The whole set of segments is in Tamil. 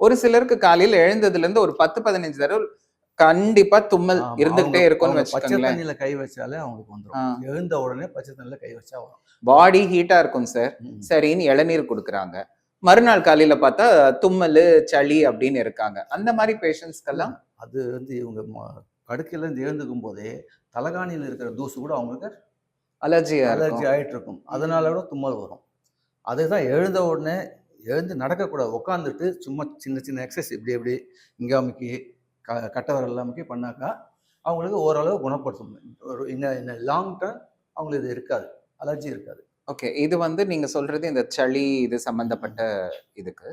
ஒரு சிலருக்கு காலையில எழுந்ததுல இருந்து ஒரு 10-15 தடவை கண்டிப்பா தும்மல் இருந்துகிட்டே இருக்கும்னு பச்சை வச்சுக்கோங்களேன். தண்ணியில கை வச்சாலே அவங்களுக்கு வந்துடும். எழுந்த உடனே பச்சை தண்ணியில கை வச்சா வரும். பாடி ஹீட்டா இருக்கும் சார். சரின்னு இளநீர் கொடுக்குறாங்க. மறுநாள் காலையில பார்த்தா தும்மல், சளி அப்படின்னு இருக்காங்க. அந்த மாதிரி பேஷண்ட்ஸ்க்கெல்லாம் அது வந்து இவங்க படுக்கையில இருந்து எழுந்துக்கும் போதே தலகாணியில் இருக்கிற தூசு கூட அவங்களுக்கு அலர்ஜி ஆயிட்டு இருக்கும். அதனால கூட தும்மல் வரும். அதுதான் எழுந்த உடனே எழுந்து நடக்கக்கூடாது. உட்காந்துட்டு சும்மா சின்ன சின்ன எக்ஸசைஸ் இப்படி இங்கே அமுக்கி கட்டை விரல் அமுக்கி பண்ணாக்கா அவங்களுக்கு ஓரளவு குணப்படுத்தும். இன்னும் லாங் டர்ம் அவங்களுக்கு இது இருக்காது, அலர்ஜி இருக்காது. ஓகே. இது வந்து நீங்க சொல்றது இந்த சளி இது சம்பந்தப்பட்ட இதுக்கு.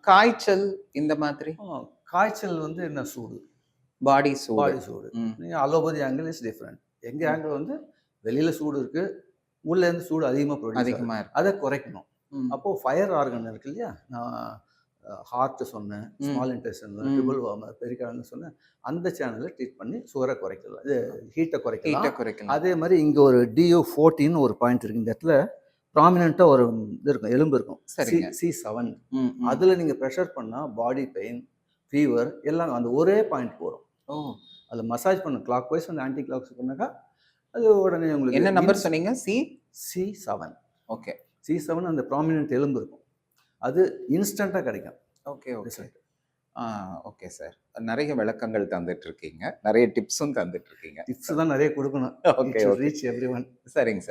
காய்ச்சல் இந்த மாதிரி? காய்ச்சல் வந்து என்ன சூடு, பாடி சூடு. நீங்கள் அலோபதி ஆங்கிள் இஸ் டிஃப்ரெண்ட். எங்கள் ஆங்கிள் வந்து வெளியில சூடு இருக்கு, உள்ள இருந்து சூடு அதிகமாக இருக்கு, அதை குறைக்கணும். அப்போ ஃபயர் ஆர்கன் இருக்கு இல்லையா, நான் ஹார்ட் சொன்னேன், small intestine, triple warmer, pericardial சொன்னேன். அந்த சேனலில் ட்ரீட் பண்ணி சுகரை குறைக்கலாம், இது ஹீட்டை குறைக்கலாம். அதே மாதிரி இங்கே ஒரு DO14 ஒரு பாயிண்ட் இருக்குது. இந்த இடத்துல ப்ராமினெண்ட்டாக ஒரு இது இருக்கும், எலும்பு இருக்கும், C7. அதில் நீங்கள் ப்ரெஷர் பண்ணால் பாடி பெயின், ஃபீவர் எல்லாம் அந்த ஒரே பாயிண்ட் வரும். அதில் மசாஜ் பண்ண கிளாக் வைஸ் வந்து ஆன்டி கிளாக் பண்ணாக்கா அது உடனே உங்களுக்கு. என்ன நம்பர் சொன்னீங்க? C7. ஓகே. C7 அந்த ப்ராமினெண்ட் எலும்பு இருக்கும், அது இன்ஸ்டண்ட்டாக கிடைக்கும். Okay okay. Okay sir. நிறைய விளக்கங்கள் தந்துட்டு இருக்கீங்க, நிறைய டிப்ஸும் தந்துட்டு இருக்கீங்க. டிப்ஸ் தான் நிறைய கொடுக்கணும். Okay, reach everyone. சரிங்க சார்.